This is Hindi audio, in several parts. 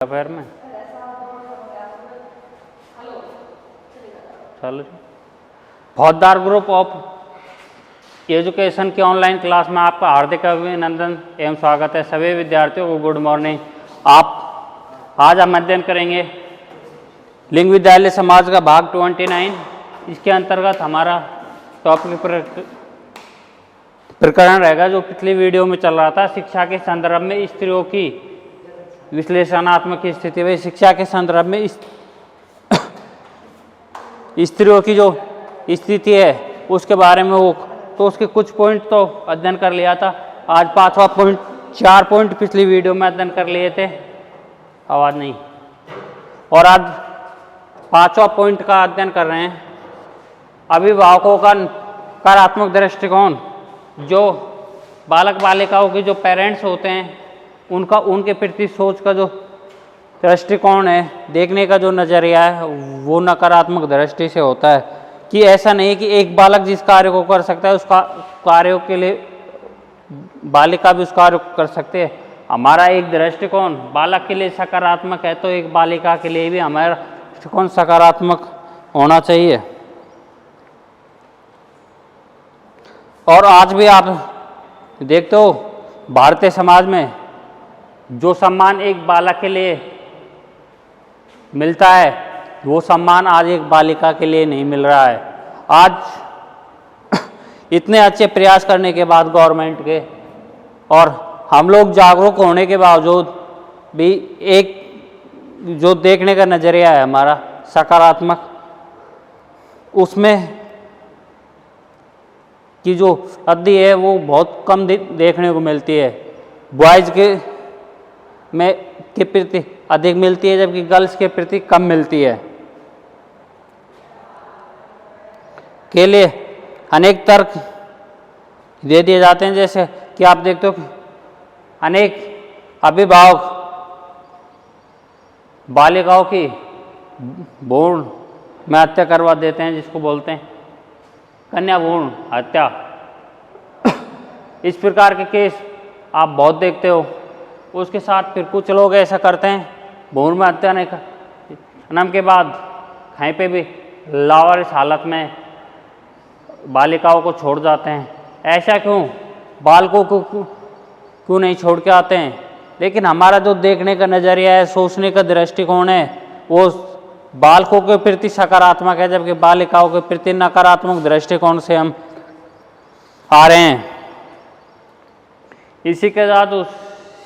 पैर में चलो। फौजदार ग्रुप ऑफ एजुकेशन की ऑनलाइन क्लास में आपका हार्दिक अभिनंदन एवं स्वागत है। सभी विद्यार्थियों को गुड मॉर्निंग। आज हम अध्ययन करेंगे लिंग विद्यालय समाज का भाग 29। इसके अंतर्गत हमारा टॉपिक प्रकरण रहेगा जो पिछली वीडियो में चल रहा था, शिक्षा के संदर्भ में स्त्रियों की विश्लेषणात्मक स्थिति में। शिक्षा के संदर्भ में स्त्रियों की जो स्थिति है उसके बारे में तो उसके कुछ पॉइंट तो अध्ययन कर लिया था। आज 5वां पॉइंट, 4 पॉइंट पिछली वीडियो में अध्ययन कर लिए थे, आवाज़ नहीं, और आज 5वां पॉइंट का अध्ययन कर रहे हैं। अभिभावकों का नकारात्मक दृष्टिकोण, जो बालक बालिकाओं के जो पेरेंट्स होते हैं उनके प्रति सोच का जो दृष्टिकोण है, देखने का जो नज़रिया है, वो नकारात्मक दृष्टि से होता है। कि ऐसा नहीं कि एक बालक जिस कार्य को कर सकता है उस कार्यों के लिए बालिका भी उस कार्य को कर सकते हैं। हमारा एक दृष्टिकोण बालक के लिए सकारात्मक है तो एक बालिका के लिए भी हमारा दृष्टिकोण सकारात्मक होना चाहिए। और आज भी आप देखते हो भारतीय समाज में जो सम्मान एक बालक के लिए मिलता है वो सम्मान आज एक बालिका के लिए नहीं मिल रहा है। आज इतने अच्छे प्रयास करने के बाद गवर्नमेंट के और हम लोग जागरूक होने के बावजूद भी एक जो देखने का नज़रिया है हमारा सकारात्मक, उसमें की जो वृद्धि है वो बहुत कम देखने को मिलती है। बॉयज़ के प्रति अधिक मिलती है जबकि गर्ल्स के प्रति कम मिलती है। के लिए अनेक तर्क दे दिए जाते हैं, जैसे कि आप देखते हो अनेक अभिभावक बालिकाओं की भ्रूण में हत्या करवा देते हैं, जिसको बोलते हैं कन्या भ्रूण हत्या। इस प्रकार के केस आप बहुत देखते हो। उसके साथ फिर कुछ लोग ऐसा करते हैं, भ्रूण में हत्या नहीं कर, जन्म के बाद कहीं पे भी लावारिस हालत में बालिकाओं को छोड़ जाते हैं। ऐसा क्यों? बालकों को क्यों नहीं छोड़ के आते हैं? लेकिन हमारा जो देखने का नज़रिया है, सोचने का दृष्टिकोण है, वो बालकों के प्रति सकारात्मक है, जबकि बालिकाओं के प्रति नकारात्मक दृष्टिकोण से हम आ रहे हैं। इसी के साथ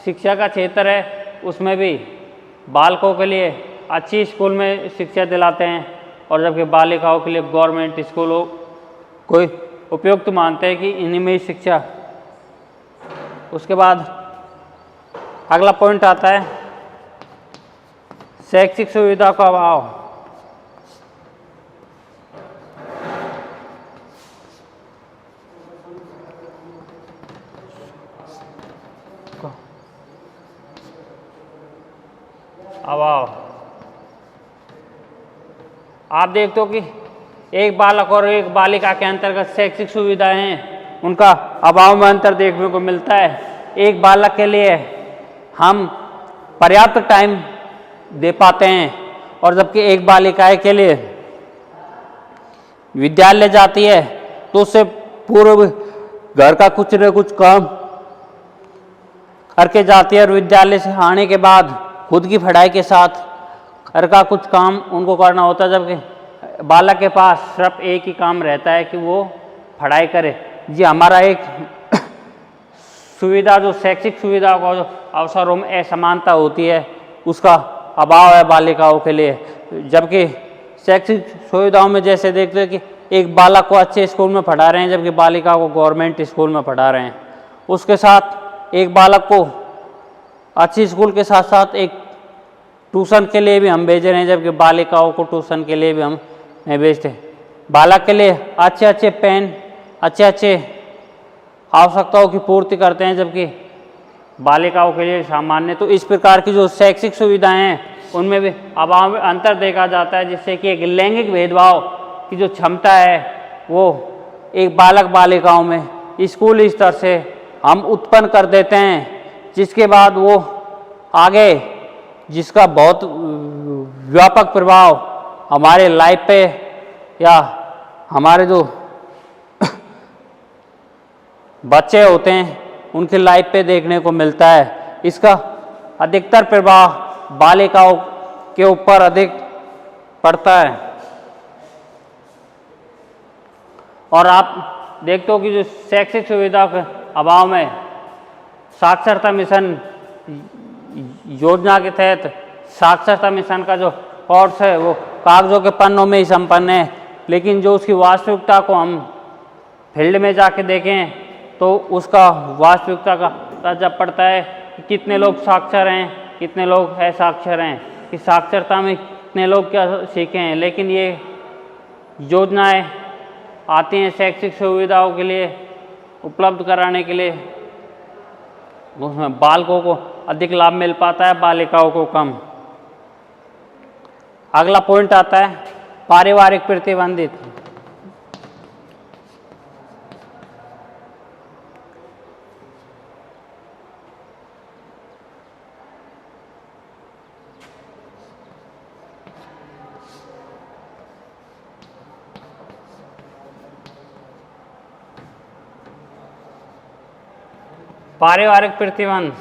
शिक्षा का क्षेत्र है, उसमें भी बालकों के लिए अच्छी स्कूल में शिक्षा दिलाते हैं, और जबकि बालिकाओं के लिए गवर्नमेंट स्कूलों को उपयुक्त मानते हैं कि इन्हीं में ही शिक्षा। उसके बाद अगला पॉइंट आता है शैक्षिक सुविधा का अभाव। आप देखते हो कि एक बालक और एक बालिका के अंतर्गत शैक्षिक सुविधाएं हैं, उनका अभाव में अंतर देखने को मिलता है। एक बालक के लिए हम पर्याप्त टाइम दे पाते हैं, और जबकि एक बालिका के लिए विद्यालय जाती है तो उससे पूर्व घर का कुछ न कुछ काम करके जाती है, और विद्यालय से आने के बाद खुद की पढ़ाई के साथ घर का कुछ काम उनको करना होता है। जबकि बालक के पास सिर्फ एक ही काम रहता है कि वो पढ़ाई करे। जी, हमारा एक सुविधा, जो शैक्षिक सुविधा का जो अवसरों में असमानता होती है, उसका अभाव है बालिकाओं के लिए। जबकि शैक्षिक सुविधाओं में जैसे देखते हैं कि एक बालक को अच्छे स्कूल में पढ़ा रहे हैं, जबकि बालिका को गवर्नमेंट स्कूल में पढ़ा रहे हैं। उसके साथ एक बालक को अच्छी स्कूल के साथ साथ एक ट्यूशन के लिए भी हम भेज रहे हैं, जबकि बालिकाओं को ट्यूशन के लिए भी हम नहीं भेजते। बालक के लिए अच्छे अच्छे पेन, अच्छे आवश्यकताओं की पूर्ति करते हैं, जबकि बालिकाओं के लिए सामान्य। तो इस प्रकार की जो शैक्षिक सुविधाएं हैं उनमें भी अभाव में अंतर देखा जाता है, जिससे कि एक लैंगिक भेदभाव की जो क्षमता है वो एक बालक बालिकाओं में स्कूल स्तर से हम उत्पन्न कर देते हैं, जिसके बाद वो आगे जिसका बहुत व्यापक प्रभाव हमारे लाइफ पे या हमारे जो बच्चे होते हैं उनकी लाइफ पे देखने को मिलता है। इसका अधिकतर प्रभाव बालिकाओं के ऊपर अधिक पड़ता है। और आप देखते हो कि जो शैक्षिक सुविधा के अभाव में साक्षरता मिशन योजना के तहत साक्षरता मिशन का जो कोर्स है वो कागजों के पन्नों में ही संपन्न है, लेकिन जो उसकी वास्तविकता को हम फील्ड में जाके देखें तो उसका वास्तविकता का जब पड़ता है कि कितने लोग साक्षर हैं, कितने लोग असाक्षर हैं, कि साक्षरता में कितने लोग क्या सीखे हैं। लेकिन ये योजनाएं आती हैं शैक्षिक सुविधाओं के लिए उपलब्ध कराने के लिए, उसमें बालकों को अधिक लाभ मिल पाता है, बालिकाओं को कम। अगला पॉइंट आता है पारिवारिक प्रतिबंधित। पारिवारिक प्रतिबंध,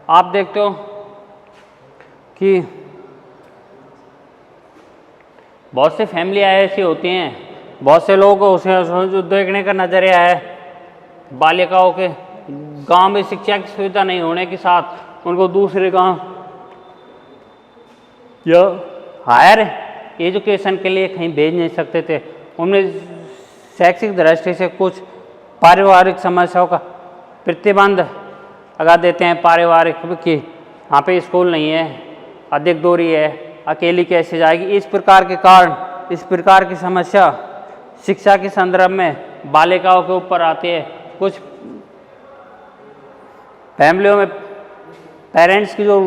आप देखते हो कि बहुत सी फैमिलियाँ ऐसी होती हैं, बहुत से लोग उसे जो देखने का नज़रिया है बालिकाओं के गांव में शिक्षा की सुविधा नहीं होने के साथ उनको दूसरे गांव या हायर एजुकेशन के लिए कहीं भेज नहीं सकते थे। उनमें शैक्षिक दृष्टि से कुछ पारिवारिक समस्याओं का प्रतिबंध लगा देते हैं पारिवारिक कि यहाँ पे स्कूल नहीं है, अधिक दूरी है, अकेली कैसे जाएगी। इस प्रकार के कारण, इस प्रकार की समस्या शिक्षा के संदर्भ में बालिकाओं के ऊपर आती है। कुछ फैमिलियों में पेरेंट्स की जो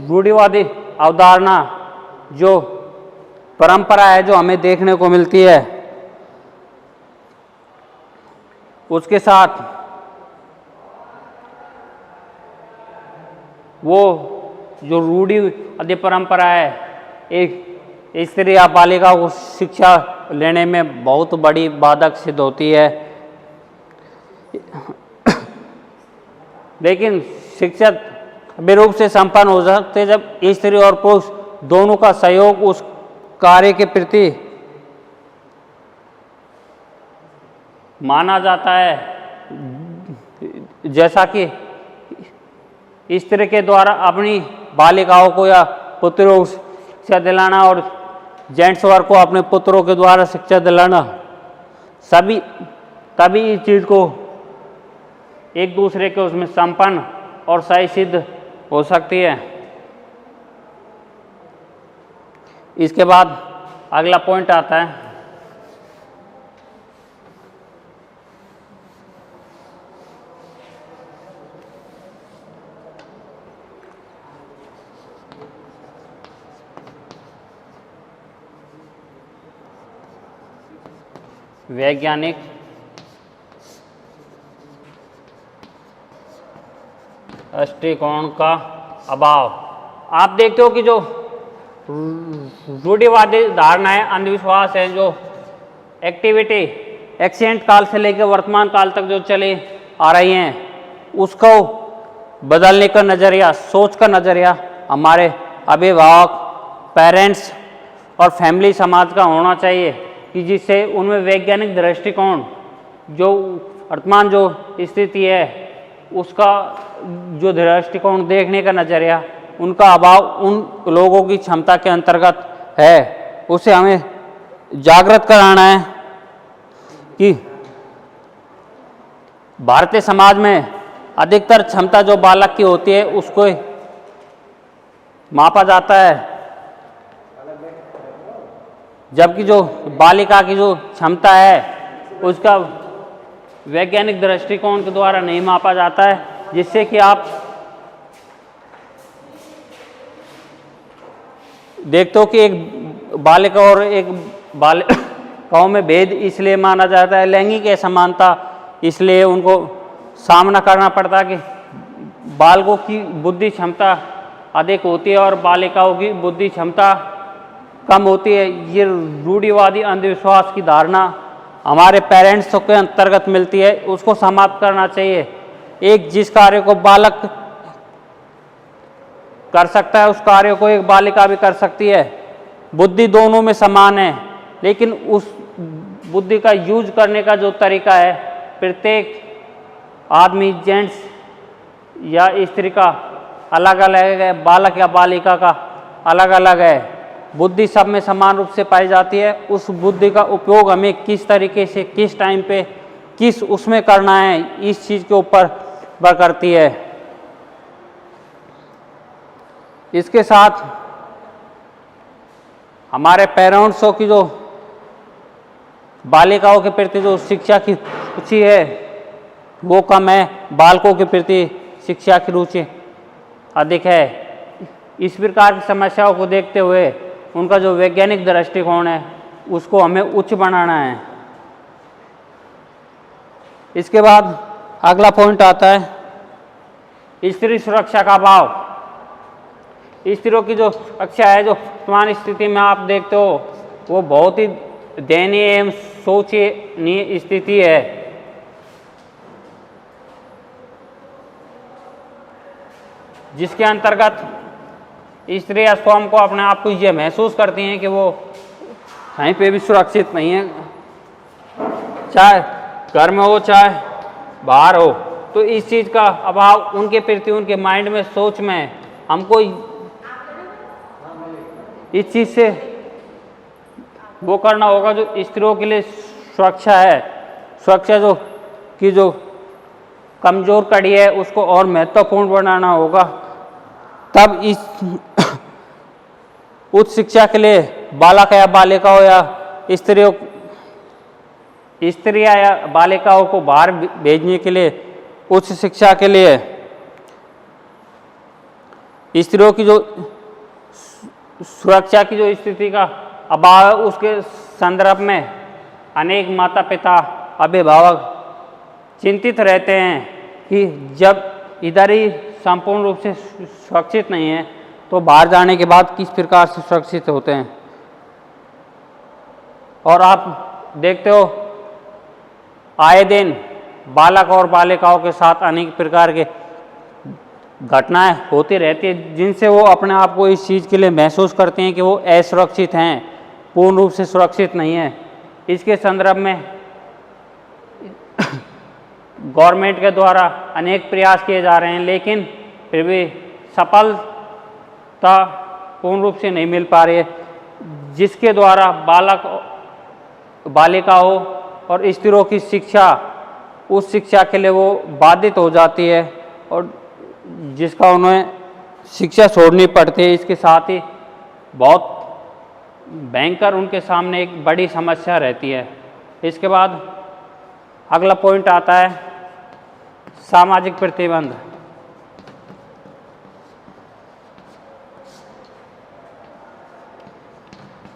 रूढ़िवादी अवधारणा, जो परंपरा है जो हमें देखने को मिलती है, उसके साथ वो जो रूढ़िवादी परंपरा है एक स्त्री या बालिका को शिक्षा लेने में बहुत बड़ी बाधक सिद्ध होती है। लेकिन शिक्षा रूप से संपन्न हो सकते जब स्त्री और पुरुष दोनों का सहयोग उस कार्य के प्रति माना जाता है। जैसा कि स्त्री के द्वारा अपनी बालिकाओं को या पुत्रों को शिक्षा दिलाना और जेंट्स वर्ग को अपने पुत्रों के द्वारा शिक्षा दिलाना, तभी इस चीज़ को एक दूसरे के उसमें संपन्न और सही सिद्ध हो सकती है। इसके बाद अगला पॉइंट आता है वैज्ञानिक दृष्टिकोण का अभाव। आप देखते हो कि जो रूढ़िवादी धारणाएं, अंधविश्वास है, जो एक्टिविटी एक्सेंट काल से लेकर वर्तमान काल तक जो चली आ रही हैं, उसको बदलने का नज़रिया, सोच का नज़रिया हमारे अभिभावक, पेरेंट्स और फैमिली समाज का होना चाहिए कि जिससे उनमें वैज्ञानिक दृष्टिकोण, जो वर्तमान जो स्थिति है उसका जो दृष्टिकोण देखने का नज़रिया, उनका अभाव उन लोगों की क्षमता के अंतर्गत है, उसे हमें जागृत कराना है कि भारतीय समाज में अधिकतर क्षमता जो बालक की होती है उसको मापा जाता है, जबकि जो बालिका की जो क्षमता है उसका वैज्ञानिक दृष्टिकोण के द्वारा नहीं मापा जाता है, जिससे कि आप देखते हो कि एक बालिका और एक बालिकाओं में भेद इसलिए माना जाता है, लैंगिक असमानता, इसलिए उनको सामना करना पड़ता है कि बालकों की बुद्धि क्षमता अधिक होती है और बालिकाओं की बुद्धि क्षमता कम होती है। ये रूढ़िवादी अंधविश्वास की धारणा हमारे पेरेंट्स के अंतर्गत मिलती है, उसको समाप्त करना चाहिए। एक जिस कार्य को बालक कर सकता है उस कार्य को एक बालिका भी कर सकती है। बुद्धि दोनों में समान है, लेकिन उस बुद्धि का यूज करने का जो तरीका है प्रत्येक आदमी, जेंट्स या स्त्री का अलग अलग है, बालक या बालिका का अलग अलग है। बुद्धि सब में समान रूप से पाई जाती है। उस बुद्धि का उपयोग हमें किस तरीके से, किस टाइम पे, किस उसमें करना है, इस चीज़ के ऊपर निर्भर करती है। इसके साथ हमारे पेरेंट्सों की जो बालिकाओं के प्रति जो शिक्षा की रुचि है वो कम है, बालकों के प्रति शिक्षा की रुचि अधिक है। इस प्रकार की समस्याओं को देखते हुए उनका जो वैज्ञानिक दृष्टिकोण है उसको हमें उच्च बनाना है। इसके बाद अगला पॉइंट आता है स्त्री सुरक्षा का अभाव। स्त्रियों की जो सुरक्षा है, जो वर्तमान स्थिति में आप देखते हो, वो बहुत ही दयनीय एवं शोचनीय स्थिति है। जिसके अंतर्गत स्त्रियां स्वयं को, अपने आप को ये महसूस करती हैं कि वो कहीं पे भी सुरक्षित नहीं है, चाहे घर में हो चाहे बाहर हो। तो इस चीज़ का अभाव उनके प्रति, उनके माइंड में, सोच में, हमको इस चीज़ से वो करना होगा जो स्त्रियों के लिए सुरक्षा है, सुरक्षा जो कमज़ोर कड़ी है उसको और महत्वपूर्ण बनाना होगा। तब इस उच्च शिक्षा के लिए बालक या बालिका हो या स्त्रियां या बालिकाओं को बाहर भेजने के लिए, उच्च शिक्षा के लिए स्त्रियों की जो सुरक्षा की जो स्थिति का अभाव है, उसके संदर्भ में अनेक माता पिता, अभिभावक चिंतित रहते हैं कि जब इधर ही संपूर्ण रूप से सुरक्षित नहीं है तो बाहर जाने के बाद किस प्रकार से सुरक्षित होते हैं। और आप देखते हो आए दिन बालक और बालिकाओं के साथ अनेक प्रकार के घटनाएं होती रहती है, जिनसे वो अपने आप को इस चीज़ के लिए महसूस करते हैं कि वो असुरक्षित हैं, पूर्ण रूप से सुरक्षित नहीं है। इसके संदर्भ में गवर्नमेंट के द्वारा अनेक प्रयास किए जा रहे हैं, लेकिन फिर भी सफलता पूर्ण रूप से नहीं मिल पा रही है, जिसके द्वारा बालक, बालिकाओं और स्त्रियों की शिक्षा, उस शिक्षा के लिए वो बाधित हो जाती है और जिसका उन्हें शिक्षा छोड़नी पड़ती है। इसके साथ ही बहुत भयंकर उनके सामने एक बड़ी समस्या रहती है। इसके बाद अगला पॉइंट आता है सामाजिक प्रतिबंध।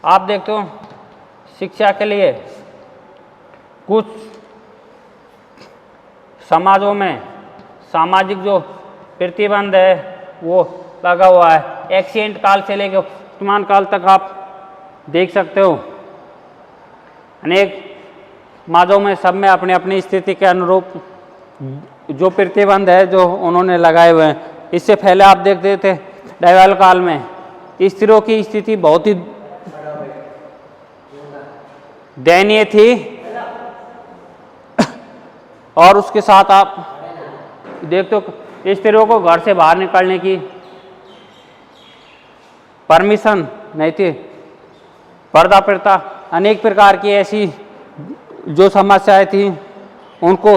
आप देखते हो शिक्षा के लिए कुछ समाजों में सामाजिक जो प्रतिबंध है वो लगा हुआ है। एक्सीडेंट काल से लेकर वर्तमान काल तक आप देख सकते हो अनेक समाजों में, सब में अपनी अपनी स्थिति के अनुरूप जो प्रतिबंध है जो उन्होंने लगाए हुए हैं। इससे पहले आप देखते थे डैवाल काल में स्त्रियों की स्थिति बहुत ही दयनीय थी और उसके साथ आप देखते हो स्त्रियों को घर से बाहर निकलने की परमिशन नहीं थी। पर्दा प्रथा, अनेक प्रकार की ऐसी जो समस्याएं थी उनको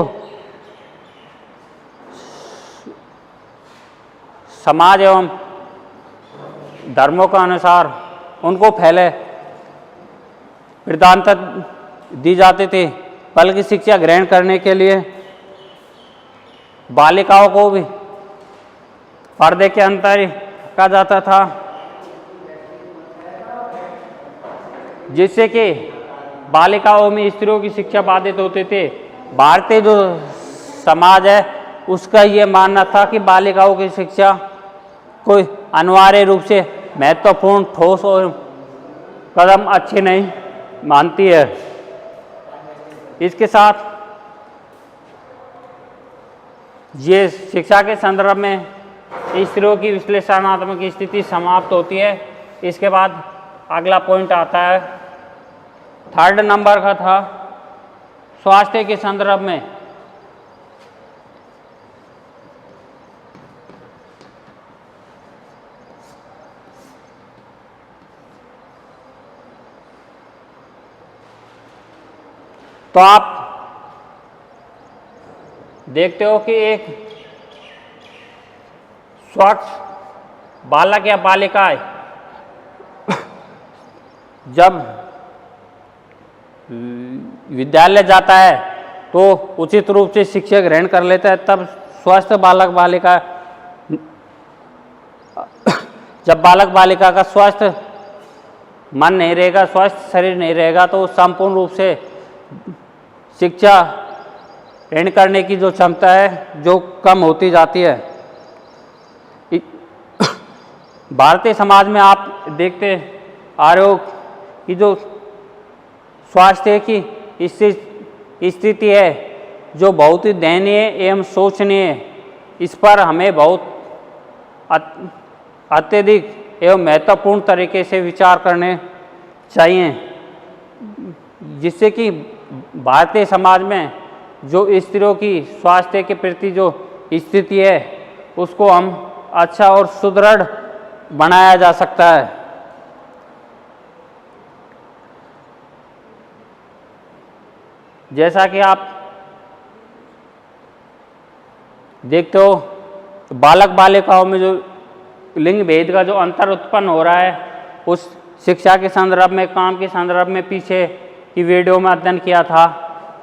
समाज एवं धर्मों के अनुसार उनको पहले प्रधानता दी जाती थी, बल्कि शिक्षा ग्रहण करने के लिए बालिकाओं को भी पर्दे के अंदर ही रखा जाता था, जिससे कि बालिकाओं में स्त्रियों की शिक्षा बाधित होती थी। भारतीय जो समाज है उसका ये मानना था कि बालिकाओं की शिक्षा कोई अनिवार्य रूप से महत्वपूर्ण ठोस और कदम अच्छे नहीं मानती है। इसके साथ ये शिक्षा के संदर्भ में स्त्रियों की विश्लेषणात्मक स्थिति समाप्त होती है। इसके बाद अगला पॉइंट आता है, 3rd नंबर का था स्वास्थ्य के संदर्भ में। तो आप देखते हो कि एक स्वस्थ बालक या बालिका जब विद्यालय जाता है तो उचित रूप से शिक्षा ग्रहण कर लेता है, तब स्वस्थ बालक बालिका, जब बालक बालिका का स्वस्थ मन नहीं रहेगा, स्वस्थ शरीर नहीं रहेगा, तो संपूर्ण रूप से शिक्षा ग्रहण करने की जो क्षमता है जो कम होती जाती है। भारतीय समाज में आप देखते आ रहे हो कि जो स्वास्थ्य की स्थिति है जो बहुत ही दयनीय एवं शोचनीय है, इस पर हमें बहुत अत्यधिक एवं महत्वपूर्ण तरीके से विचार करने चाहिए, जिससे कि भारतीय समाज में जो स्त्रियों की स्वास्थ्य के प्रति जो स्थिति है उसको हम अच्छा और सुदृढ़ बनाया जा सकता है। जैसा कि आप देखते हो, बालक बालिकाओं में जो लिंग भेद का जो अंतर उत्पन्न हो रहा है, उस शिक्षा के संदर्भ में, काम के संदर्भ में पीछे की वीडियो में अध्ययन किया था।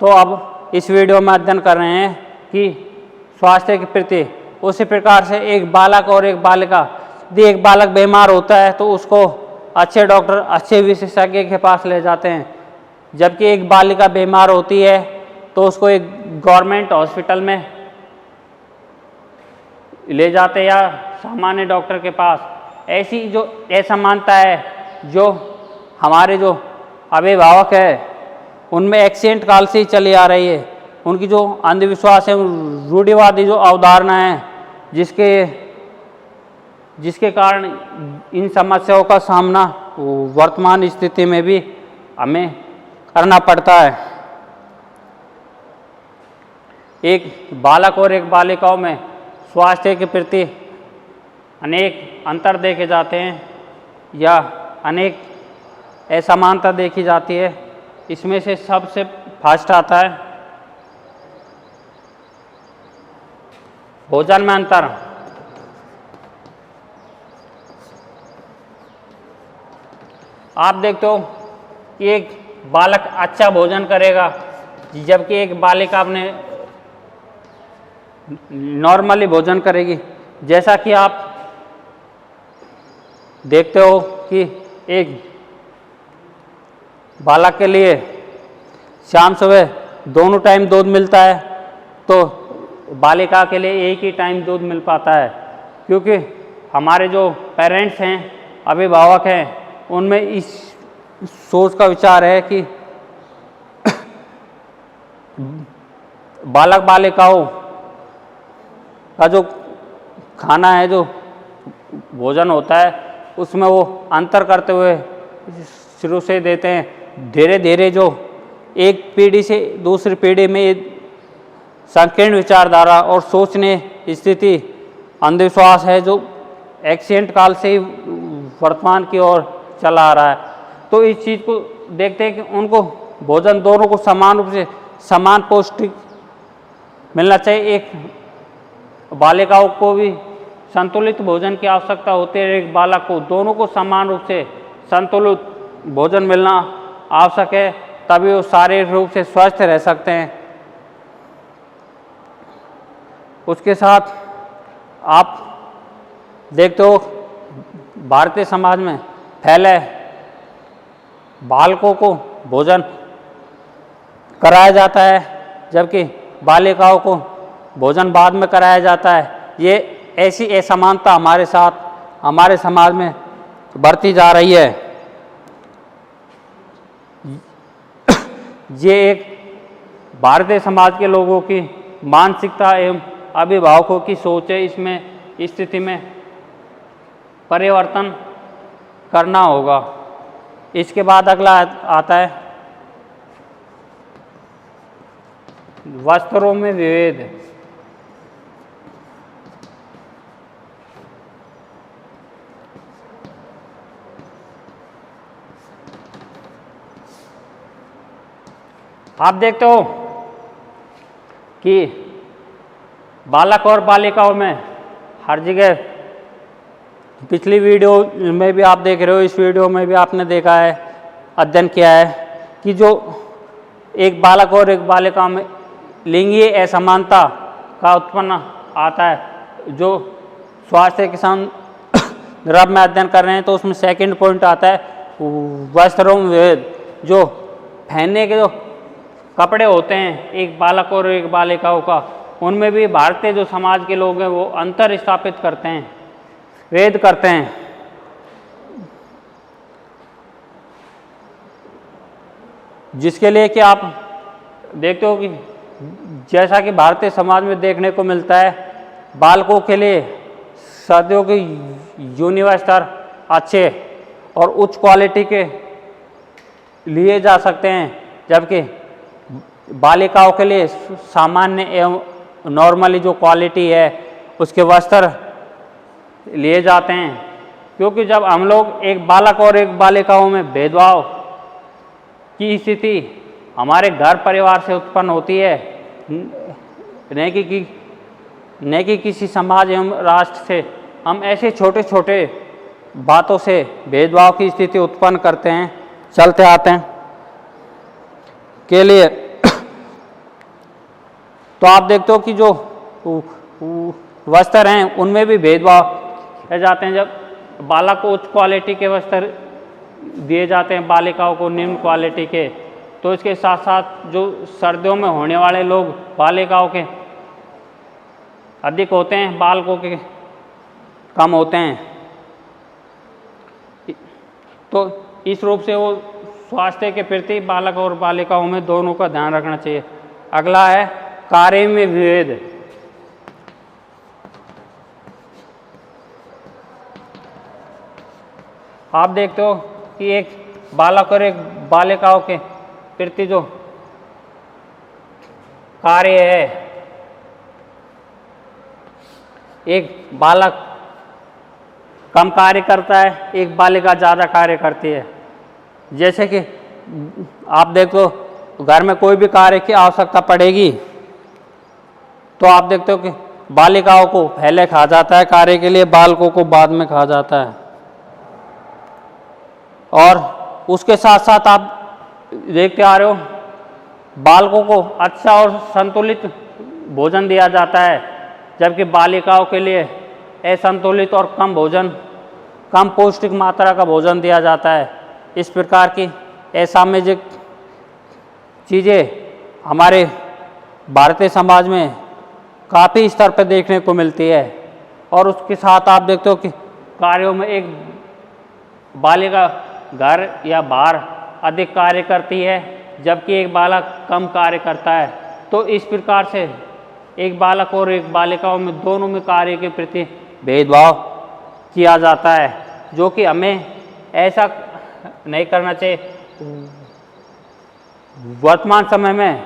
तो अब इस वीडियो में अध्ययन कर रहे हैं कि स्वास्थ्य के प्रति उसी प्रकार से एक बालक और एक बालिका, यदि एक बालक बीमार होता है तो उसको अच्छे डॉक्टर, अच्छे विशेषज्ञ के पास ले जाते हैं, जबकि एक बालिका बीमार होती है तो उसको एक गवर्नमेंट हॉस्पिटल में ले जाते या सामान्य डॉक्टर के पास। ऐसी जो असमानता है जो हमारे जो अभिभावक है उनमें एक्सेंट काल से ही चली आ रही है, उनकी जो अंधविश्वास है, रूढ़िवादी जो अवधारणा है, जिसके कारण इन समस्याओं का सामना वर्तमान स्थिति में भी हमें करना पड़ता है। एक बालक और एक बालिकाओं में स्वास्थ्य के प्रति अनेक अंतर देखे जाते हैं या अनेक असमानता देखी जाती है। इसमें से सबसे फर्स्ट आता है भोजन में अंतर। आप देखते हो कि एक बालक अच्छा भोजन करेगा, जबकि एक बालिका अपने नॉर्मली भोजन करेगी। जैसा कि आप देखते हो कि एक बालक के लिए शाम सुबह दोनों टाइम दूध मिलता है, तो बालिका के लिए एक ही टाइम दूध मिल पाता है, क्योंकि हमारे जो पेरेंट्स हैं, अभिभावक हैं, उनमें इस सोच का विचार है कि बालक बालिकाओं का जो खाना है, जो भोजन होता है, उसमें वो अंतर करते हुए शुरू से देते हैं। धीरे धीरे जो एक पीढ़ी से दूसरी पीढ़ी में संकीर्ण विचारधारा और सोचने स्थिति, अंधविश्वास है जो एक्सेंट काल से ही वर्तमान की ओर चला आ रहा है। तो इस चीज़ को देखते हैं कि उनको भोजन दोनों को समान रूप से समान पौष्टिक मिलना चाहिए। एक बालिकाओं को भी संतुलित भोजन की आवश्यकता होती है, एक बालक को, दोनों को समान रूप से संतुलित भोजन मिलना आवश्यक है, तभी वो शारीरिक रूप से स्वस्थ रह सकते हैं। उसके साथ आप देखते हो भारतीय समाज में पहले बालकों को भोजन कराया जाता है, जबकि बालिकाओं को भोजन बाद में कराया जाता है। ये ऐसी असमानता हमारे साथ हमारे समाज में बढ़ती जा रही है। ये एक भारतीय समाज के लोगों की मानसिकता एवं अभिभावकों की सोच है। इसमें स्थिति में परिवर्तन करना होगा। इसके बाद अगला आता है वस्त्रों में विभेद। आप देखते हो कि बालक और बालिकाओं में हर जगह, पिछली वीडियो में भी आप देख रहे हो, इस वीडियो में भी आपने देखा है, अध्ययन किया है कि जो एक बालक और एक बालिका में लिंगीय असमानता का उत्पन्न आता है। जो स्वास्थ्य के संदर्भ में अध्ययन कर रहे हैं तो उसमें सेकंड पॉइंट आता है वस्त्रों में विभेद। जो पहनने के जो कपड़े होते हैं एक बालक और एक बालिकाओं का, उनमें भी भारतीय जो समाज के लोग हैं वो अंतर स्थापित करते हैं, भेद करते हैं। जिसके लिए कि आप देखते हो कि जैसा कि भारतीय समाज में देखने को मिलता है, बालकों के लिए सर्दियों के यूनिवर्सल अच्छे और उच्च क्वालिटी के लिए जा सकते हैं, जबकि बालिकाओं के लिए सामान्य एवं नॉर्मली जो क्वालिटी है उसके वस्त्र लिए जाते हैं। क्योंकि जब हम लोग एक बालक और एक बालिकाओं में भेदभाव की स्थिति हमारे घर परिवार से उत्पन्न होती है, न कि किसी समाज एवं राष्ट्र से, हम ऐसे छोटे छोटे बातों से भेदभाव की स्थिति उत्पन्न करते हैं, चलते आते हैं के लिए। तो आप देखते हो कि जो वस्त्र हैं उनमें भी भेदभाव किए जाते हैं। जब बालक को उच्च क्वालिटी के वस्त्र दिए जाते हैं, बालिकाओं को निम्न क्वालिटी के, तो इसके साथ साथ जो सर्दियों में होने वाले लोग बालिकाओं के अधिक होते हैं, बालकों के कम होते हैं। तो इस रूप से वो स्वास्थ्य के प्रति बालक और बालिकाओं में दोनों का ध्यान रखना चाहिए। अगला है कार्य में विभेद। आप देखते हो कि एक बालक और एक बालिकाओं के प्रति जो कार्य है, एक बालक कम कार्य करता है, एक बालिका ज़्यादा कार्य करती है। जैसे कि आप देखो घर में कोई भी कार्य की आवश्यकता पड़ेगी तो आप देखते हो कि बालिकाओं को पहले कहा जाता है कार्य के लिए, बालकों को बाद में कहा जाता है। और उसके साथ साथ आप देखते आ रहे हो बालकों को अच्छा और संतुलित भोजन दिया जाता है, जबकि बालिकाओं के लिए असंतुलित और कम भोजन, कम पौष्टिक मात्रा का भोजन दिया जाता है। इस प्रकार की असामाजिक चीज़ें हमारे भारतीय समाज में काफ़ी स्तर पर देखने को मिलती है। और उसके साथ आप देखते हो कि कार्यों में एक बालिका घर या बाहर अधिक कार्य करती है, जबकि एक बालक कम कार्य करता है। तो इस प्रकार से एक बालक और एक बालिकाओं में दोनों में कार्य के प्रति भेदभाव किया जाता है, जो कि हमें ऐसा नहीं करना चाहिए। वर्तमान समय में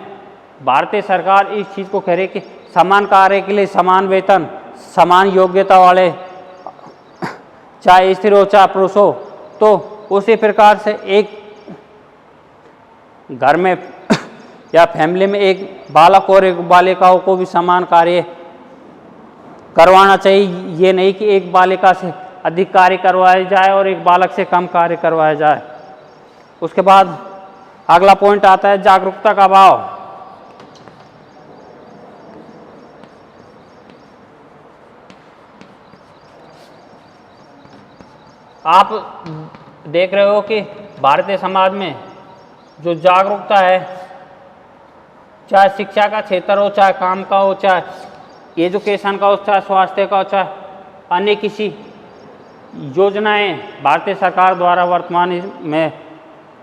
भारतीय सरकार इस चीज़ को कह रही है कि समान कार्य के लिए समान वेतन, समान योग्यता वाले, चाहे स्त्री हो चाहे पुरुष हो। तो उसी प्रकार से एक घर में या फैमिली में एक बालक और एक बालिकाओं को भी समान कार्य करवाना चाहिए। ये नहीं कि एक बालिका से अधिक कार्य करवाया जाए और एक बालक से कम कार्य करवाया जाए। उसके बाद अगला पॉइंट आता है जागरूकता का अभाव। आप देख रहे हो कि भारतीय समाज में जो जागरूकता है, चाहे शिक्षा का क्षेत्र हो, चाहे काम का हो, चाहे एजुकेशन का हो, चाहे स्वास्थ्य का हो, चाहे अन्य किसी योजनाएं भारतीय सरकार द्वारा वर्तमान में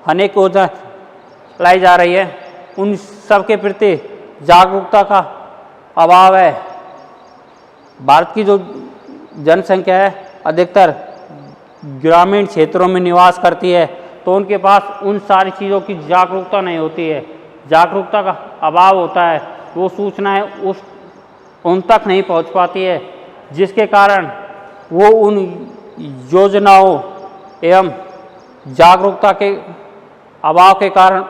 अनेक योजना लाई जा रही है, उन सब के प्रति जागरूकता का अभाव है। भारत की जो जनसंख्या है अधिकतर ग्रामीण क्षेत्रों में निवास करती है, तो उनके पास उन सारी चीज़ों की जागरूकता नहीं होती है, जागरूकता का अभाव होता है, वो सूचनाएं उन तक नहीं पहुंच पाती है, जिसके कारण वो उन योजनाओं एवं जागरूकता के अभाव के कारण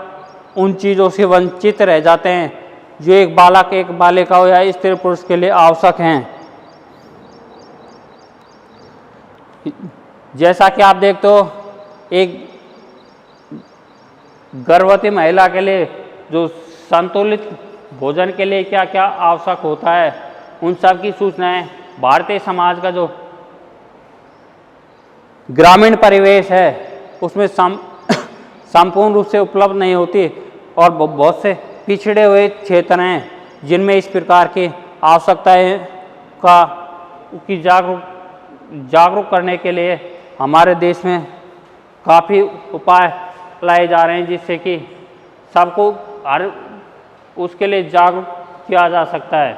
उन चीज़ों से वंचित रह जाते हैं जो एक बालक, एक बालिका हो या स्त्री पुरुष के लिए आवश्यक हैं। जैसा कि आप देखते हो, एक गर्भवती महिला के लिए जो संतुलित भोजन के लिए क्या क्या आवश्यक होता है, उन सब की सूचनाएं भारतीय समाज का जो ग्रामीण परिवेश है उसमें संपूर्ण रूप से उपलब्ध नहीं होती, और बहुत से पिछड़े हुए क्षेत्र हैं जिनमें इस प्रकार की आवश्यकताएं की जागरूक करने के लिए हमारे देश में काफ़ी उपाय लाए जा रहे हैं, जिससे कि सबको हर उसके लिए जागरूक किया जा सकता है।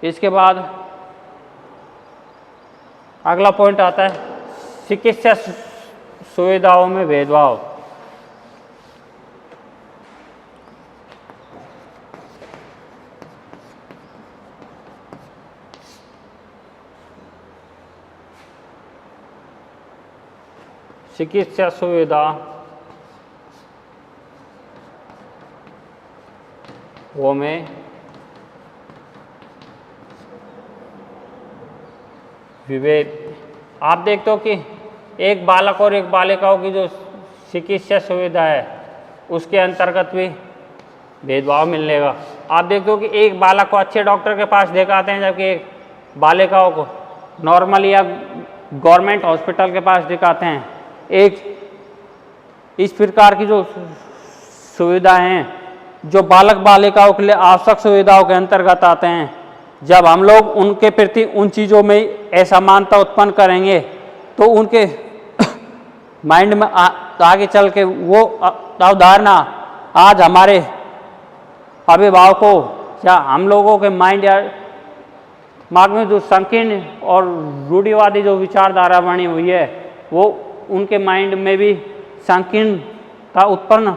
इसके बाद अगला पॉइंट आता है चिकित्सा सुविधाओं में भेदभाव। चिकित्सा सुविधा वो में विभेद। आप देखते हो कि एक बालक और एक बालिकाओं की जो चिकित्सा सुविधा है उसके अंतर्गत भी भेदभाव मिलने का। आप देखते हो कि एक बालक को अच्छे डॉक्टर के पास दिखाते हैं, जबकि एक बालिकाओं को नॉर्मल या गवर्नमेंट हॉस्पिटल के पास दिखाते हैं। एक इस प्रकार की जो सुविधाएं हैं जो बालक बालिकाओं के लिए आवश्यक सुविधाओं के अंतर्गत आते हैं, जब हम लोग उनके प्रति उन चीज़ों में असमानता उत्पन्न करेंगे तो उनके माइंड में आगे चल के वो अवधारणा आज हमारे अभिभावकों या हम लोगों के माइंड या दिमाग में जो संकीर्ण और रूढ़िवादी जो विचारधारा बनी हुई है वो उनके माइंड में भी संकीर्णता उत्पन्न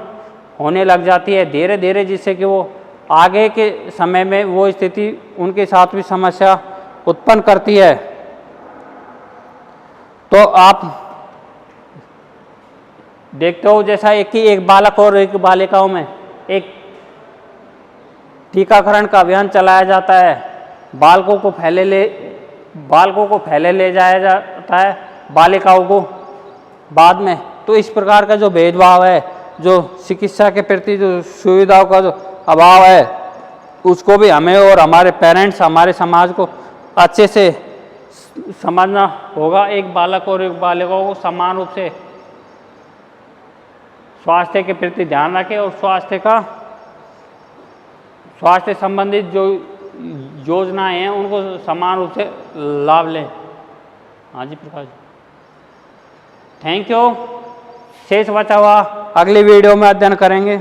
होने लग जाती है धीरे धीरे, जिससे कि वो आगे के समय में वो स्थिति उनके साथ भी समस्या उत्पन्न करती है। तो आप देखते हो जैसा एक बालक और एक बालिकाओं में एक टीकाकरण का अभियान चलाया जाता है, बालकों को पहले ले जाया जाता है, बालिकाओं को बाद में। तो इस प्रकार का जो भेदभाव है, जो चिकित्सा के प्रति जो सुविधाओं का जो अभाव है, उसको भी हमें और हमारे पेरेंट्स, हमारे समाज को अच्छे से समझना होगा। एक बालक और एक बालिका को समान रूप से स्वास्थ्य के प्रति ध्यान रखें और स्वास्थ्य संबंधित जो योजनाएं हैं उनको समान रूप से लाभ लें। हाँ जी प्रकाश, थैंक यू। शेष बचा हुआ अगली वीडियो में अध्ययन करेंगे।